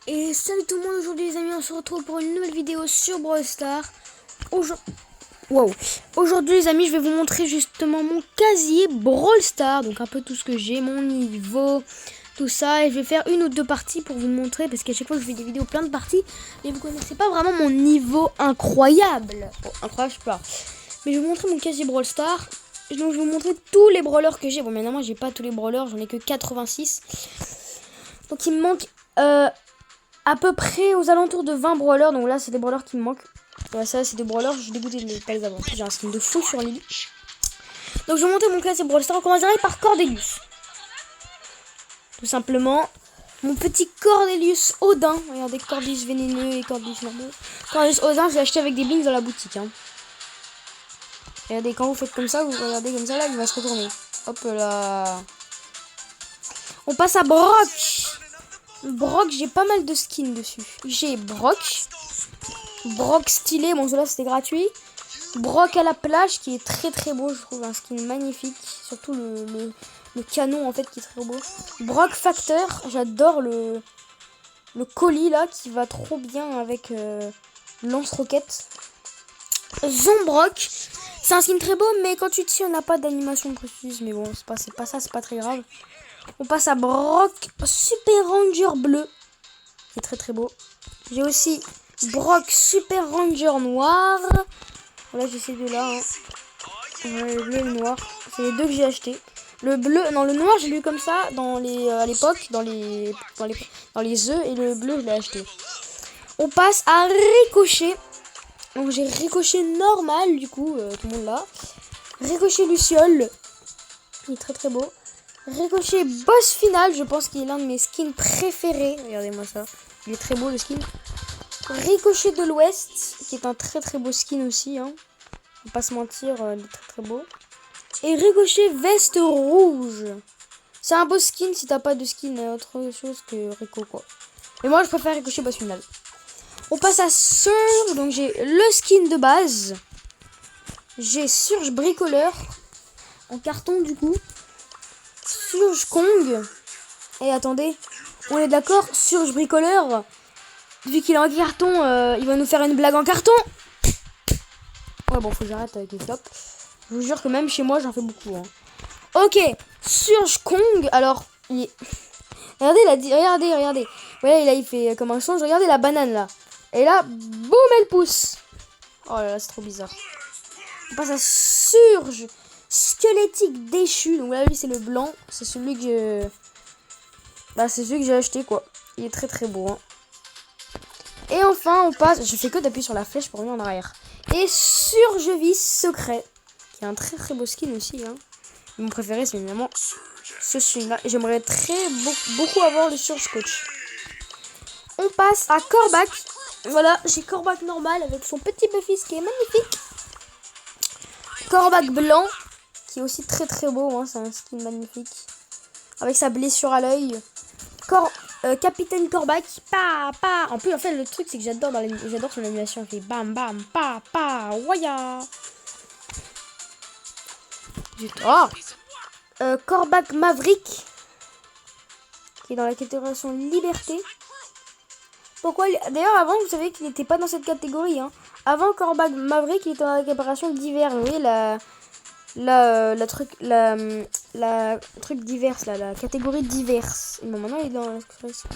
Et salut tout le monde, aujourd'hui les amis, on se retrouve pour une nouvelle vidéo sur Brawl Stars. Aujourd'hui les amis, je vais vous montrer justement mon casier Brawl Stars. Donc un peu tout ce que j'ai, mon niveau, tout ça. Et je vais faire une ou deux parties pour vous le montrer. Parce qu'à chaque fois que je fais des vidéos plein de parties, et vous connaissez pas vraiment mon niveau incroyable. Bon, incroyable je sais pas. Mais je vais vous montrer mon casier Brawl Stars. Donc je vais vous montrer tous les brawlers que j'ai. Bon maintenant moi j'ai pas tous les brawlers, j'en ai que 86. Donc il me manque... à peu près aux alentours de 20 brawlers. Donc là c'est des brawlers qui me manquent. Ouais, ça c'est des brawlers, je suis dégoûté de ne pas les avoir. J'ai un skin de fou sur Lily. Donc je vais monter mon classé Brawl Stars. On commencerait par Cordelius. Tout simplement. Mon petit Cordelius Odin. Regardez, Cordelius vénéneux et Cordelius normal. Cordelius Odin, je l'ai acheté avec des bings dans la boutique. Hein. Regardez, quand vous faites comme ça, vous regardez comme ça, là, il va se retourner. Hop là. On passe à Brock. Brock, j'ai pas mal de skins dessus. J'ai Brock stylé, bon celui-là c'était gratuit. Brock à la plage qui est très très beau, je trouve un skin magnifique. Surtout le canon en fait qui est très beau. Brock Factor, j'adore le colis là qui va trop bien avec lance-roquette. Zombrock, c'est un skin très beau mais quand tu tires on n'a pas d'animation précise. Mais bon c'est pas ça, c'est pas très grave. On passe à Brock Super Ranger bleu. C'est très très beau. J'ai aussi Brock Super Ranger noir. Voilà, j'ai ces deux-là. Hein. Le bleu et le noir. C'est les deux que j'ai achetés. Le bleu, non, le noir, j'ai lu comme ça dans les, à l'époque, dans les œufs. Et le bleu, je l'ai acheté. On passe à Ricochet. Donc j'ai Ricochet normal, du coup, tout le monde là. Ricochet Luciole. Il est très très beau. Ricochet boss final, je pense qu'il est l'un de mes skins préférés. Regardez-moi ça. Il est très beau le skin. Ricochet de l'Ouest, qui est un très très beau skin aussi. Hein. On va pas se mentir, il est très très beau. Et Ricochet veste rouge. C'est un beau skin si t'as pas de skin autre chose que Rico quoi. Mais moi je préfère Ricochet boss final. On passe à Surge, donc j'ai le skin de base. J'ai Surge bricoleur. En carton du coup. Surge Kong. Et attendez, on est d'accord, Surge bricoleur, vu qu'il est en carton, il va nous faire une blague en carton. Ouais bon, faut que j'arrête avec les flops. Je vous jure que même chez moi j'en fais beaucoup. Hein. Ok, Surge Kong, alors regardez. Voilà, il fait comme un songe, regardez la banane là. Et là, boum, elle pousse. Oh là là, c'est trop bizarre. On passe à Surge squelettique déchu. Donc là, lui, c'est le blanc. C'est celui que c'est celui que j'ai acheté, quoi. Il est très très beau. Hein. Et enfin, on passe... Je fais que d'appuyer sur la flèche pour revenir en arrière. Et Surgevis secret. Qui est un très très beau skin aussi. Hein. Mon préféré, c'est évidemment ce skin-là. Et j'aimerais beaucoup avoir le Surge Coach. On passe à Corbac. Voilà, j'ai Corbac normal avec son petit buffy qui est magnifique. Corbac blanc. Qui est aussi très très beau, hein, c'est un skin magnifique. Avec sa blessure à l'œil. Capitaine Corbac. En plus, en fait, le truc, c'est que j'adore son animation. Il fait bam bam, waya. Corbac Maverick. Qui est dans la catégorie liberté. Pourquoi D'ailleurs, avant, vous savez qu'il n'était pas dans cette catégorie. Hein. Avant, Corbac Maverick, il était dans la catégorie divers. Vous voyez, la truc diverse là, la catégorie diverse. Et bon, maintenant il est dans la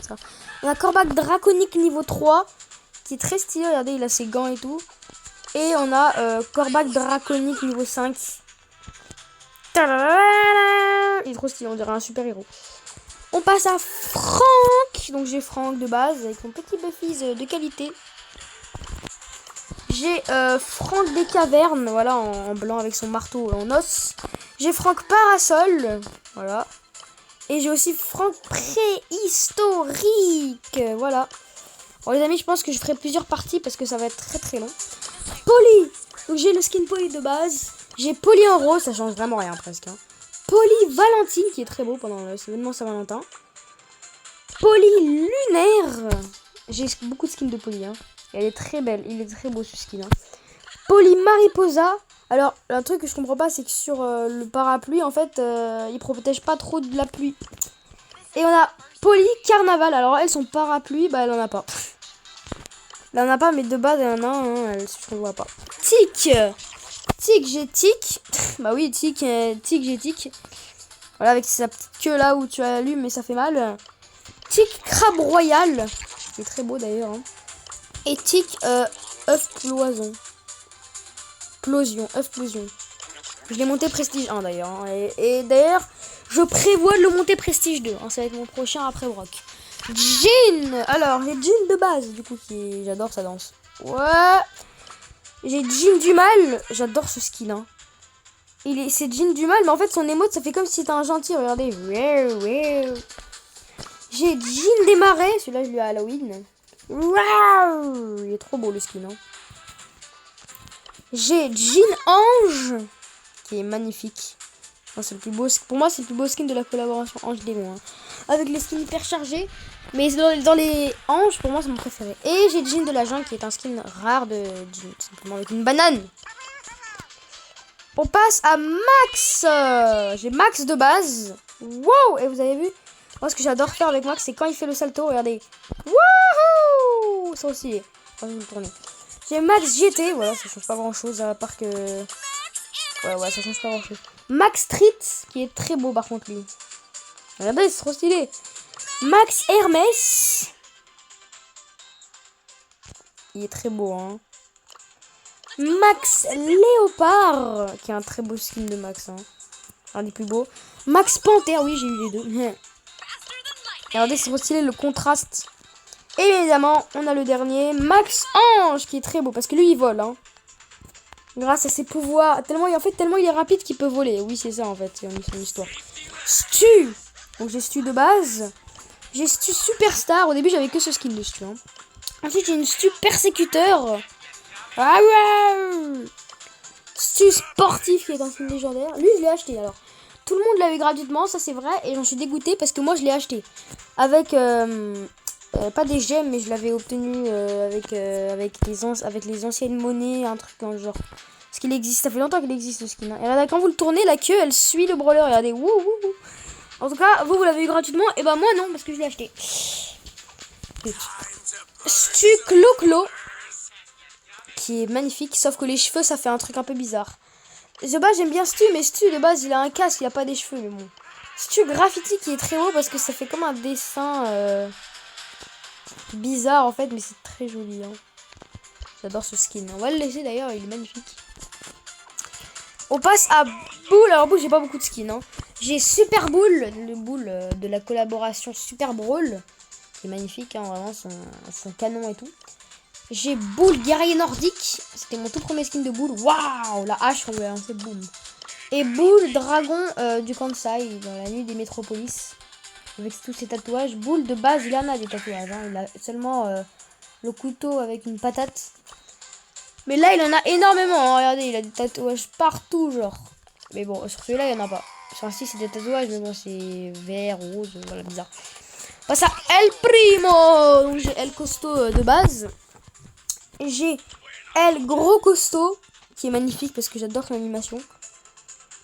ça. On a Corbac draconique niveau 3 qui est très stylé, regardez, il a ses gants et tout. Et on a Corbac draconique niveau 5. Il est trop stylé, on dirait un super héros. On passe à Franck. Donc j'ai Franck de base avec son petit buffy de qualité. J'ai Franck des cavernes, voilà, en blanc avec son marteau en os. J'ai Franck Parasol, voilà. Et j'ai aussi Franck préhistorique, voilà. Bon les amis, je pense que je ferai plusieurs parties parce que ça va être très très long. Polly, donc j'ai le skin Polly de base. J'ai Polly en rose, ça change vraiment rien presque. Hein. Polly Valentine qui est très beau pendant l'événement Saint-Valentin. Polly lunaire. J'ai beaucoup de skins de Polly, hein. Elle est très belle, il est très beau ce skin. Hein. Polly Mariposa. Alors, un truc que je comprends pas, c'est que sur le parapluie, en fait, il protège pas trop de la pluie. Et on a Polly Carnaval. Alors elle, son parapluie, bah elle en a pas. Elle en a pas, mais de base elle en a un, hein, elle se voit pas. Tic. Tic, j'ai tic. Bah oui, tic, tic, j'ai tic. Voilà, avec sa petite queue là où tu allumes mais ça fait mal. Tic Crabe Royal. C'est très beau d'ailleurs. Hein. Et tic œuf ploison. Œuf plosion. Je l'ai monté prestige 1 d'ailleurs. Hein. Et d'ailleurs, je prévois de le monter prestige 2. Hein. Ça va être mon prochain après Brock. Jean. Alors, j'ai Jean de base, du coup, j'adore sa danse. Ouais. J'ai Jean du mal. J'adore ce skin. Hein. C'est Jean du mal, mais en fait, son émote, ça fait comme si c'était un gentil. Regardez. J'ai Jean des marais. Celui-là, je lui ai à Halloween. Il est trop beau le skin. Hein. J'ai Jean Ange. Qui est magnifique. C'est le plus beau, pour moi, c'est le plus beau skin de la collaboration Ange Démon. Hein. Avec les skins hyper chargés. Mais dans les anges, pour moi, c'est mon préféré. Et j'ai Jean de la jungle qui est un skin rare de Jean. Simplement avec une banane. On passe à Max. J'ai Max de base. Wow. Et vous avez vu? Moi, ce que j'adore faire avec Max, c'est quand il fait le salto. Regardez. Wouhou. Ça aussi. J'ai Max GT. Voilà, ça change pas grand chose à part que... Ouais, ça change pas grand chose. Max Street, qui est très beau par contre lui. Regardez, c'est trop stylé. Max Hermès. Il est très beau, hein. Max Léopard, qui est un très beau skin de Max. Hein. Un des plus beaux. Max Panthère, oui, j'ai eu les deux. Regardez, c'est trop stylé le contraste. Et évidemment, on a le dernier, Max Ange, qui est très beau parce que lui, il vole. Hein. Grâce à ses pouvoirs. Tellement il est rapide qu'il peut voler. Oui, c'est ça en fait, c'est son histoire. Stu. Donc j'ai Stu de base. J'ai Stu Superstar. Au début, j'avais que ce skin de Stu. Hein. Ensuite, j'ai une Stu Persécuteur. Ah ouais. Stu Sportif, qui est un skin légendaire. Lui, je l'ai acheté alors. Tout le monde l'a eu gratuitement, ça c'est vrai. Et j'en suis dégoûtée parce que moi, je l'ai acheté. Avec... pas des gemmes, mais je l'avais obtenu avec les anciennes monnaies, un truc dans le genre. Parce qu'il existe, ça fait longtemps qu'il existe ce skin. Hein. Et regardez, quand vous le tournez, la queue, elle suit le brawler. Regardez, wouh. En tout cas, vous l'avez eu gratuitement, et bah moi non, parce que je l'ai acheté. Stu Clo, qui est magnifique, sauf que les cheveux, ça fait un truc un peu bizarre. De base, j'aime bien Stu, mais Stu, de base, il a un casque, il a pas des cheveux, mais bon. Stu Graffiti, qui est très beau, parce que ça fait comme un dessin... bizarre en fait, mais c'est très joli. Hein. J'adore ce skin. On va le laisser d'ailleurs, il est magnifique. On passe à Bull. Alors Bull, j'ai pas beaucoup de skins. Hein. J'ai Super Bull, le Bull de la collaboration Super Brawl, qui est magnifique, hein, vraiment son canon et tout. J'ai Bull guerrier nordique. C'était mon tout premier skin de Bull. Waouh, la hache, on lui a lancé, boum. Et Bull dragon du Kansai dans la nuit des métropolis. Avec tous ses tatouages. Bull de base, il en a des tatouages. Hein. Il a seulement le couteau avec une patate. Mais là, il en a énormément. Hein. Regardez, il a des tatouages partout, genre. Mais bon, sur celui-là, il n'y en a pas. Sur un c'est des tatouages, mais bon, c'est vert, rose, voilà, bizarre. On passe à El Primo. Donc, j'ai El Costaud de base. J'ai El Gros Costaud, qui est magnifique parce que j'adore son animation.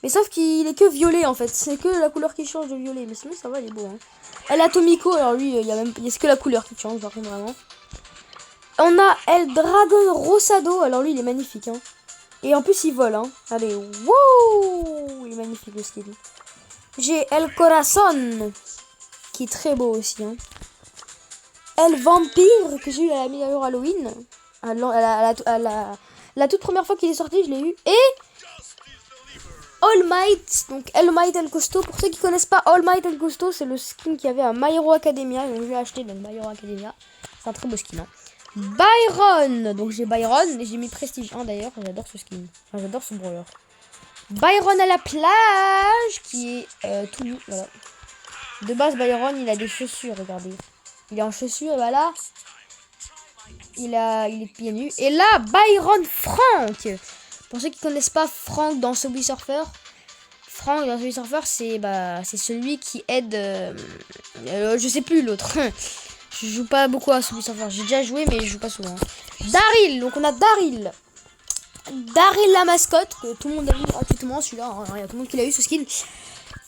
Mais sauf qu'il est que violet en fait, c'est que la couleur qui change de violet, mais sinon ça va, il est beau. Hein. El Atomico, alors lui, il y a que la couleur qui change, par contre, vraiment. On a El Dragon Rosado, alors lui il est magnifique. Hein. Et en plus il vole, hein. Allez, wouh, il est magnifique le skin. J'ai El Corazon, qui est très beau aussi. Hein. El Vampire, que j'ai eu à la meilleure Halloween. La toute première fois qu'il est sorti, je l'ai eu. Et... All Might, donc All Might El Costaud. Pour ceux qui connaissent pas All Might El Costaud, c'est le skin qu'il y avait à My Hero Academia. Donc je l'ai acheté dans My Hero Academia. C'est un très beau skin. Hein. Byron, donc j'ai Byron et j'ai mis Prestige 1 d'ailleurs. J'adore ce skin. Enfin, j'adore ce brawler. Byron à la plage, qui est tout nu. Voilà. De base, Byron, il a des chaussures. Regardez, il est en chaussures. Et bah là, il est pieds nus. Et là, Byron Frank. Pour ceux qui connaissent pas Frank dans Subway Surfer, Frank dans Subway Surfer, c'est celui qui aide. Je sais plus l'autre. Je joue pas beaucoup à Subway Surfer. J'ai déjà joué, mais je joue pas souvent. Daryl, donc on a Daryl. Daryl la mascotte, que tout le monde a eu gratuitement, celui-là. Il y a tout le monde qui l'a eu ce skin.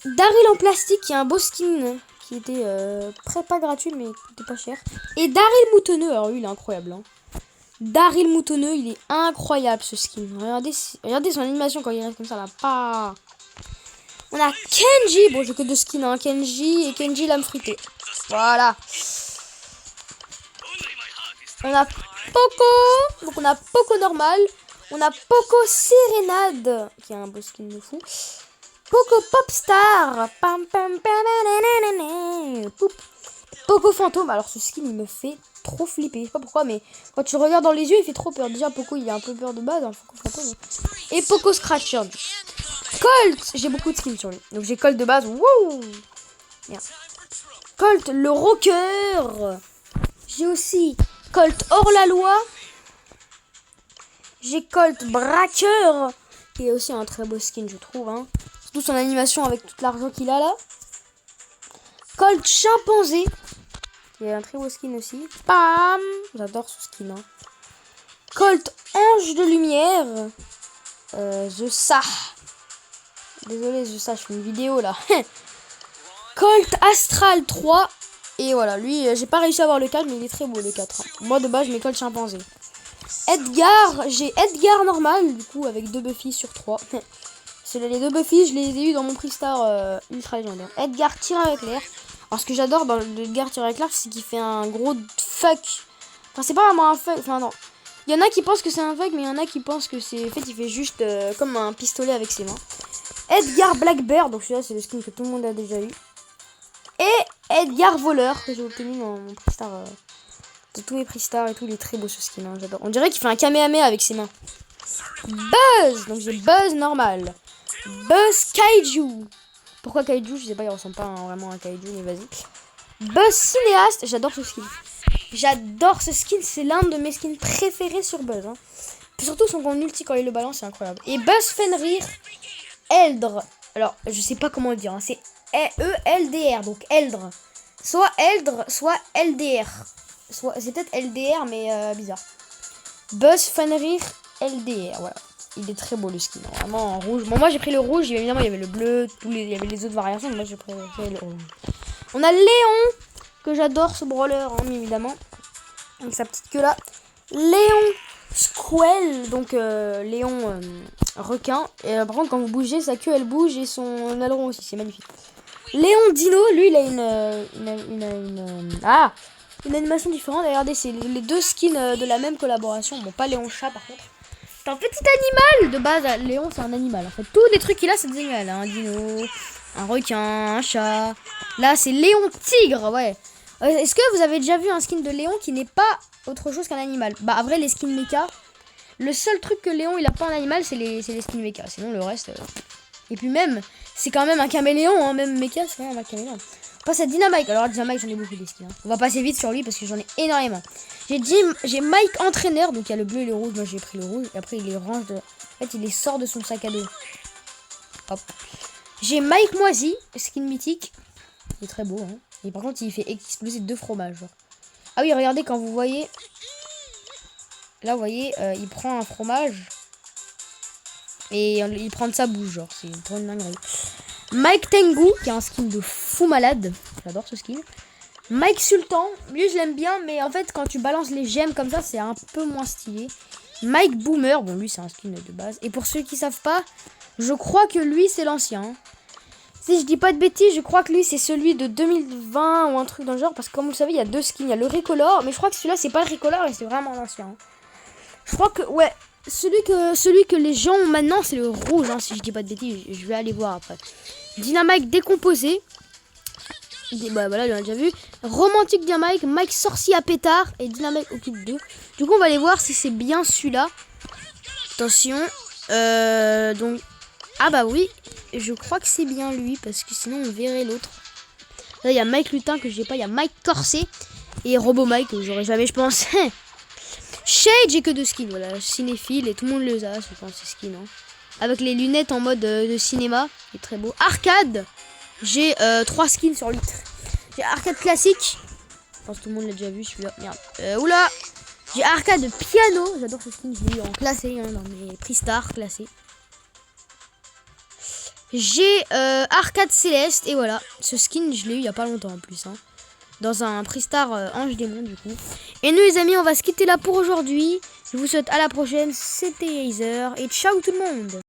Daryl en plastique, qui est un beau skin, qui était pas gratuit mais qui était pas cher. Et Daryl Moutonneux, alors lui il est incroyable. Hein. Daryl Moutonneux, il est incroyable ce skin. Regardez son animation quand il reste comme ça là. Pas. On a Kenji, bon j'ai que deux skins, hein. Kenji et Kenji lame fruitée. Voilà. On a Poco, donc on a Poco normal. On a Poco Sérénade, qui a un beau skin de fou. Poco Popstar. Poco Fantôme. Alors ce skin il me fait trop flipper. Je sais pas pourquoi mais quand tu regardes dans les yeux il fait trop peur. Déjà Poco il a un peu peur de base. Hein, Poco Fantôme. Et Poco Scratcher. Colt. J'ai beaucoup de skins sur lui. Donc j'ai Colt de base. Wouh. Colt le rocker. J'ai aussi Colt hors la loi. J'ai Colt braqueur. Qui est aussi un très beau skin je trouve. Hein. Surtout son animation avec tout l'argent qu'il a là. Colt chimpanzé. Il y a un très beau skin aussi. Bam. J'adore ce skin. Hein. Colt ange de lumière. The Sah. Désolé The Sah, je fais une vidéo là. Colt Astral 3. Et voilà, lui, j'ai pas réussi à avoir le 4, mais il est très beau le 4. Hein. Moi de base, je mets Colt chimpanzé. Edgar, j'ai Edgar normal, du coup, avec 2 Buffy sur 3. Les 2 Buffy, je les ai eu dans mon Pristar ultra légendaire. Edgar tire avec l'air. Alors, ce que j'adore dans le Edgar tire avec l'air, c'est qu'il fait un gros fuck. Enfin, c'est pas vraiment un fuck. Enfin, non. Il y en a qui pensent que c'est un fuck, mais il y en a qui pensent que c'est. En fait, il fait juste comme un pistolet avec ses mains. Edgar Blackbear, donc celui-là, c'est le skin que tout le monde a déjà eu. Et Edgar Voleur, que j'ai obtenu dans mon Pristar. De tous les Pristar et tout, il est très beau ce skin, hein, j'adore. On dirait qu'il fait un Kamehameha avec ses mains. Buzz, donc j'ai Buzz normal. Buzz Kaiju. Pourquoi Kaiju? Je sais pas, il ressemble pas vraiment à un Kaiju, mais vas-y. Buzz Cinéaste, j'adore ce skin. J'adore ce skin, c'est l'un de mes skins préférés sur Buzz. Hein. Surtout son con ulti quand il le balance, c'est incroyable. Et Buzz Fenrir Eldre. Alors, je sais pas comment le dire, hein. C'est E-L-D-R, donc Eldre. Soit Eldre, soit LDR. C'est peut-être LDR, mais bizarre. Buzz Fenrir LDR, voilà. Il est très beau le skin, vraiment en rouge. Bon, moi j'ai pris le rouge, évidemment il y avait le bleu, il y avait les autres variations, mais moi j'ai pris le rouge. On a Léon, que j'adore ce brawler, hein, évidemment. Avec sa petite queue là. Léon Squall, donc Léon requin. Et par contre, quand vous bougez, sa queue elle bouge et son aileron aussi, c'est magnifique. Léon Dino, lui il a une animation différente. Regardez, c'est les 2 skins de la même collaboration. Bon, pas Léon Chat par contre. C'est un petit animal de base. Léon, c'est un animal. En fait, tous les trucs qu'il a, c'est des animaux. Un dino, un requin, un chat. Là, c'est Léon Tigre, ouais. Est-ce que vous avez déjà vu un skin de Léon qui n'est pas autre chose qu'un animal? Bah, après, les skins mecha, le seul truc que Léon, il a pas en animal, c'est les skins mecha. Sinon, le reste... Et puis même, c'est quand même un caméléon, hein. Même mecha, c'est quand même un caméléon. On passe à Dynamite. Alors, Dynamite, j'en ai beaucoup des skins. Hein. On va passer vite sur lui parce que j'en ai énormément. J'ai Mike entraîneur, donc il y a le bleu et le rouge. Moi j'ai pris le rouge et après il les range de. En fait, il les sort de son sac à dos. Hop. J'ai Mike Moisi, skin mythique. Il est très beau, hein. Et par contre, il fait exploser 2 fromages. Genre. Ah oui, regardez quand vous voyez. Là, vous voyez, il prend un fromage et il prend de sa bouche, genre. C'est trop une dinguerie. Mike Tengu, qui a un skin de fou malade. J'adore ce skin. Mike Sultan, lui je l'aime bien, mais en fait quand tu balances les gemmes comme ça, c'est un peu moins stylé. Mike Boomer, bon lui c'est un skin de base. Et pour ceux qui savent pas, je crois que lui c'est l'ancien. Hein. Si je dis pas de bêtises, je crois que lui c'est celui de 2020 ou un truc dans le genre. Parce que comme vous le savez, il y a 2 skins, il y a le Recolor, mais je crois que celui-là c'est pas le Recolor et c'est vraiment l'ancien. Hein. Je crois que, ouais, celui que les gens ont maintenant c'est le rouge, hein, si je dis pas de bêtises, je vais aller voir après. Dynamite décomposé. Bah voilà, on a déjà vu. Romantique Dynamite, Mike sorcier à pétard et Dynamite occupe 2. Du coup, on va aller voir si c'est bien celui-là. Attention. Donc, ah bah oui, je crois que c'est bien lui parce que sinon on verrait l'autre. Là, il y a Mike Lutin que j'ai pas, il y a Mike Corset et Robo Mike que j'aurais jamais, je pense. Shade, j'ai que 2 skins, voilà, cinéphile et tout le monde les a, je pense, ces skins. Hein. Avec les lunettes en mode de cinéma, c'est très beau. Arcade. J'ai 3 skins sur litre. J'ai arcade classique. Je pense que tout le monde l'a déjà vu celui-là. Merde. Oula. J'ai arcade piano. J'adore ce skin. Je l'ai eu en classé hein, dans mes Pristar classés. j'ai Arcade Céleste. Et voilà, ce skin, je l'ai eu il y a pas longtemps en plus. Hein. Dans un Pristar Ange Démon du coup. Et nous les amis, on va se quitter là pour aujourd'hui. Je vous souhaite à la prochaine. C'était Heiser. Et ciao tout le monde.